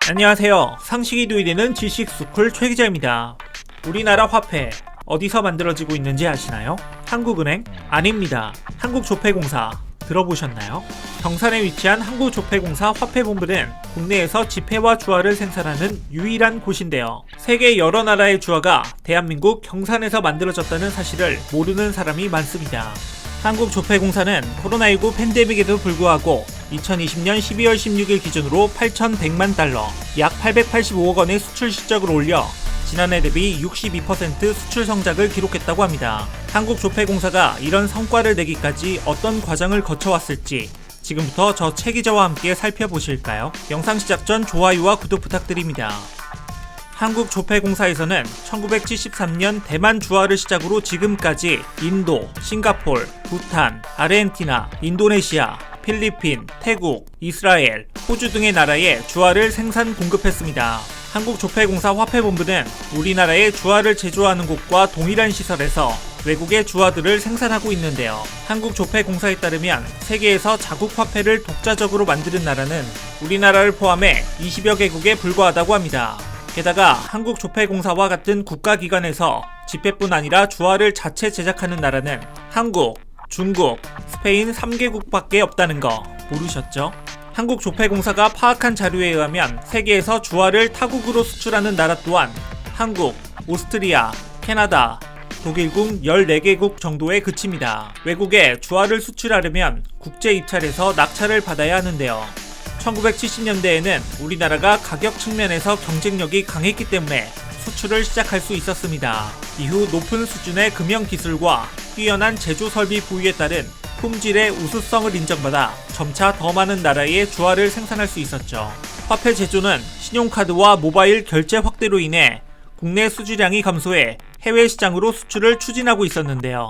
안녕하세요. 상식이 도움되는 지식스쿨 최 기자입니다. 우리나라 화폐 어디서 만들어지고 있는지 아시나요? 한국은행? 아닙니다. 한국조폐공사 들어보셨나요? 경산에 위치한 한국조폐공사 화폐본부는 국내에서 지폐와 주화를 생산하는 유일한 곳인데요. 세계 여러 나라의 주화가 대한민국 경산에서 만들어졌다는 사실을 모르는 사람이 많습니다. 한국조폐공사는 코로나19 팬데믹에도 불구하고 2020년 12월 16일 기준으로 8,100만 달러, 약 885억 원의 수출 실적을 올려 지난해 대비 62% 수출 성장을 기록했다고 합니다. 한국조폐공사가 이런 성과를 내기까지 어떤 과정을 거쳐왔을지 지금부터 저 최 기자와 함께 살펴보실까요? 영상 시작 전 좋아요와 구독 부탁드립니다. 한국조폐공사에서는 1973년 대만 주화를 시작으로 지금까지 인도, 싱가폴, 부탄, 아르헨티나, 인도네시아, 필리핀, 태국, 이스라엘, 호주 등의 나라에 주화를 생산 공급했습니다. 한국조폐공사 화폐본부는 우리나라의 주화를 제조하는 곳과 동일한 시설에서 외국의 주화들을 생산하고 있는데요. 한국조폐공사에 따르면 세계에서 자국 화폐를 독자적으로 만드는 나라는 우리나라를 포함해 20여 개국에 불과하다고 합니다. 게다가 한국조폐공사와 같은 국가기관에서 지폐뿐 아니라 주화를 자체 제작하는 나라는 한국, 중국, 스페인 3개국밖에 없다는 거 모르셨죠? 한국조폐공사가 파악한 자료에 의하면 세계에서 주화를 타국으로 수출하는 나라 또한 한국, 오스트리아, 캐나다, 독일국 14개국 정도에 그칩니다. 외국에 주화를 수출하려면 국제 입찰에서 낙찰을 받아야 하는데요. 1970년대에는 우리나라가 가격 측면에서 경쟁력이 강했기 때문에 수출을 시작할 수 있었습니다. 이후 높은 수준의 금융기술과 뛰어난 제조 설비 보유에 따른 품질의 우수성을 인정받아 점차 더 많은 나라의 주화를 생산할 수 있었죠. 화폐 제조는 신용카드와 모바일 결제 확대로 인해 국내 수주량이 감소해 해외 시장으로 수출을 추진하고 있었는데요.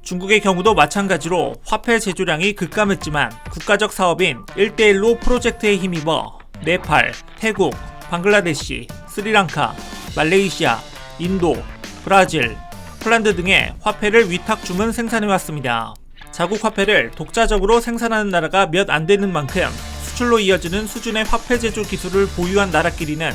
중국의 경우도 마찬가지로 화폐 제조량이 급감했지만 국가적 사업인 1대1로 프로젝트에 힘입어 네팔, 태국, 방글라데시, 스리랑카, 말레이시아, 인도, 브라질, 폴란드 등의 화폐를 위탁 주문 생산해왔습니다. 자국 화폐를 독자적으로 생산하는 나라가 몇 안 되는 만큼 수출로 이어지는 수준의 화폐 제조 기술을 보유한 나라끼리는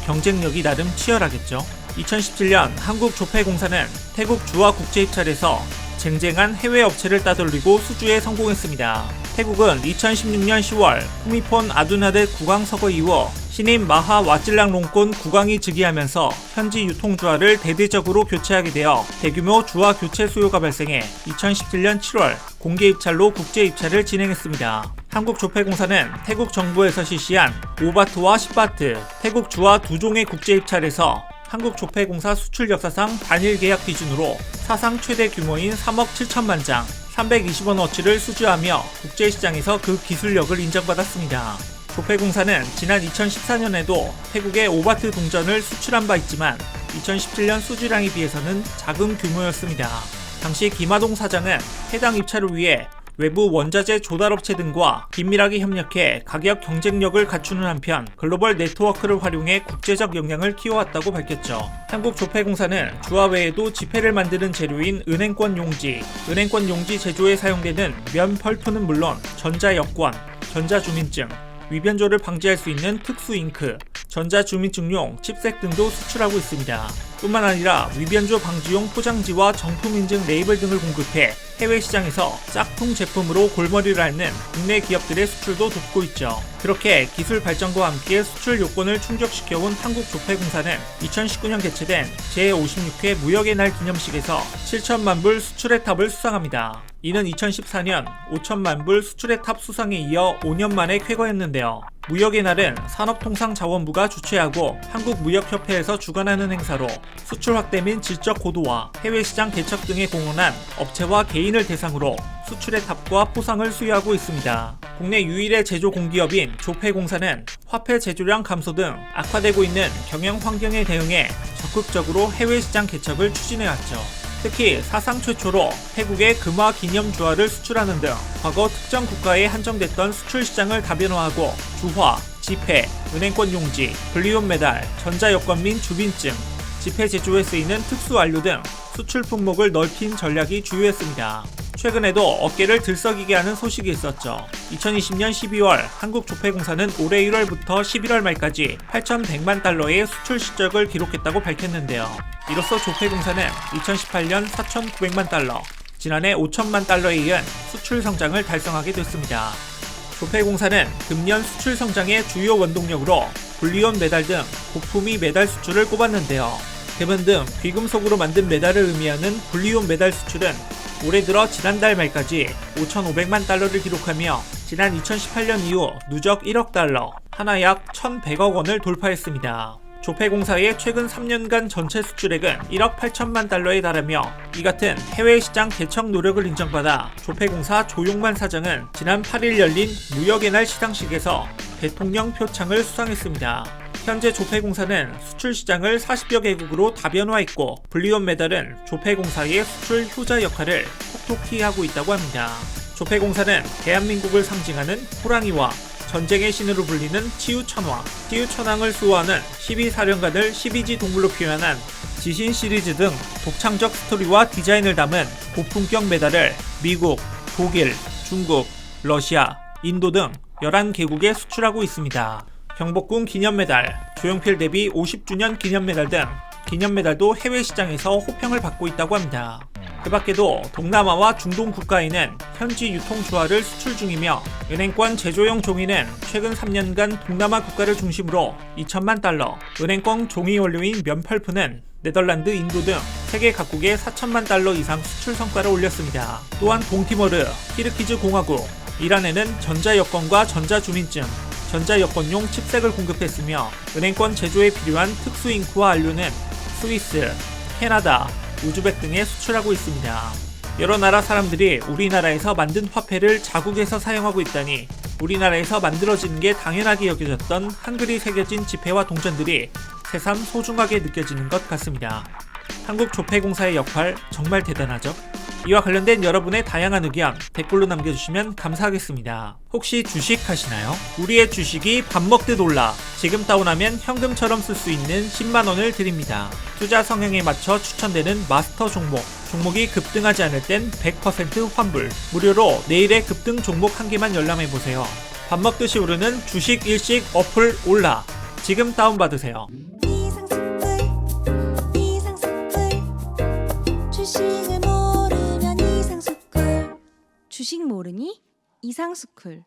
경쟁력이 나름 치열하겠죠. 2017년 한국조폐공사는 태국 주화 국제 입찰에서 쟁쟁한 해외 업체를 따돌리고 수주에 성공했습니다. 태국은 2016년 10월 후미폰 아두나데 국왕 서거 이후 신임 마하 와찔랑롱콘 국왕이 즉위하면서 현지 유통주화를 대대적으로 교체하게 되어 대규모 주화 교체 수요가 발생해 2017년 7월 공개 입찰로 국제 입찰을 진행했습니다. 한국조폐공사는 태국 정부에서 실시한 5바트와 10바트 태국 주화 2종의 국제 입찰에서 한국조폐공사 수출 역사상 단일 계약 기준으로 사상 최대 규모인 3억 7천만 장 320원어치를 수주하며 국제시장에서 그 기술력을 인정받았습니다. 조폐공사는 지난 2014년에도 태국에 5바트 동전을 수출한 바 있지만 2017년 수주량에 비해서는 작은 규모였습니다. 당시 김하동 사장은 해당 입찰을 위해 외부 원자재 조달업체 등과 긴밀하게 협력해 가격 경쟁력을 갖추는 한편 글로벌 네트워크를 활용해 국제적 역량을 키워왔다고 밝혔죠. 한국조폐공사는 주화 외에도 지폐를 만드는 재료인 은행권 용지, 은행권 용지 제조에 사용되는 면 펄프는 물론 전자여권, 전자주민증, 위변조를 방지할 수 있는 특수 잉크, 전자주민증용 칩셋 등도 수출하고 있습니다. 뿐만 아니라 위변조 방지용 포장지와 정품 인증 레이블 등을 공급해 해외 시장에서 짝퉁 제품으로 골머리를 앓는 국내 기업들의 수출도 돕고 있죠. 그렇게 기술 발전과 함께 수출 요건을 충족시켜온 한국조폐공사는 2019년 개최된 제56회 무역의 날 기념식에서 7천만 불 수출의 탑을 수상합니다. 이는 2014년 5천만 불 수출의 탑 수상에 이어 5년 만에 쾌거였는데요. 무역의 날은 산업통상자원부가 주최하고 한국무역협회에서 주관하는 행사로 수출 확대 및 질적 고도화, 해외시장 개척 등에 공헌한 업체와 개인을 대상으로 수출의 탑과 포상을 수여하고 있습니다. 국내 유일의 제조 공기업인 조폐공사는 화폐 제조량 감소 등 악화되고 있는 경영 환경에 대응해 적극적으로 해외시장 개척을 추진해왔죠. 특히 사상 최초로 태국에 금화 기념 주화를 수출하는 등 과거 특정 국가에 한정됐던 수출 시장을 다변화하고 주화, 지폐, 은행권 용지, 불리온 메달, 전자여권 및 주민증, 지폐 제조에 쓰이는 특수 완료 등 수출 품목을 넓힌 전략이 주요했습니다. 최근에도 어깨를 들썩이게 하는 소식이 있었죠. 2020년 12월 한국조폐공사는 올해 1월부터 11월 말까지 8,100만 달러의 수출 실적을 기록했다고 밝혔는데요. 이로써 조폐공사는 2018년 4,900만 달러, 지난해 5천만 달러에 이은 수출 성장을 달성하게 됐습니다. 조폐공사는 금년 수출 성장의 주요 원동력으로 불리온 메달 등 부품이 메달 수출을 꼽았는데요. 대만 등 귀금속으로 만든 메달을 의미하는 불리온 메달 수출은 올해 들어 지난달 말까지 5,500만 달러를 기록하며 지난 2018년 이후 누적 1억 달러, 하나 약 1,100억 원을 돌파했습니다. 조폐공사의 최근 3년간 전체 수출액은 1억 8천만 달러에 달하며 이 같은 해외 시장 개척 노력을 인정받아 조폐공사 조용만 사장은 지난 8일 열린 무역의 날 시상식에서 대통령 표창을 수상했습니다. 현재 조폐공사는 수출 시장을 40여 개국으로 다변화했고 불리온 메달은 조폐공사의 수출 효자 역할을 톡톡히 하고 있다고 합니다. 조폐공사는 대한민국을 상징하는 호랑이와 전쟁의 신으로 불리는 치유천왕, 치유천왕을 수호하는 12사령관을 12지 동물로 표현한 지신 시리즈 등 독창적 스토리와 디자인을 담은 고품격 메달을 미국, 독일, 중국, 러시아, 인도 등 11개국에 수출하고 있습니다. 경복궁 기념메달, 조용필 데뷔 50주년 기념메달 등 기념메달도 해외 시장에서 호평을 받고 있다고 합니다. 그 밖에도 동남아와 중동 국가에는 현지 유통 주화를 수출 중이며 은행권 제조용 종이는 최근 3년간 동남아 국가를 중심으로 2천만 달러, 은행권 종이 원료인 면펄프는 네덜란드, 인도 등 세계 각국에 4천만 달러 이상 수출 성과를 올렸습니다. 또한 동티모르, 키르기즈 공화국, 이란에는 전자여권과 전자주민증, 전자여권용 칩색을 공급했으며 은행권 제조에 필요한 특수 잉크와 안료는 스위스, 캐나다, 우즈벡 등에 수출하고 있습니다. 여러 나라 사람들이 우리나라에서 만든 화폐를 자국에서 사용하고 있다니 우리나라에서 만들어지는 게 당연하게 여겨졌던 한글이 새겨진 지폐와 동전들이 새삼 소중하게 느껴지는 것 같습니다. 한국조폐공사의 역할 정말 대단하죠? 이와 관련된 여러분의 다양한 의견 댓글로 남겨주시면 감사하겠습니다. 혹시 주식 하시나요? 우리의 주식이 밥 먹듯 올라 지금 다운하면 현금처럼 쓸 수 있는 10만원을 드립니다. 투자 성향에 맞춰 추천되는 마스터 종목이 급등하지 않을 땐 100% 환불, 무료로 내일의 급등 종목 한 개만 열람해보세요. 밥 먹듯이 오르는 주식 일식 어플 올라 지금 다운받으세요. 주식 모르니? 이상스쿨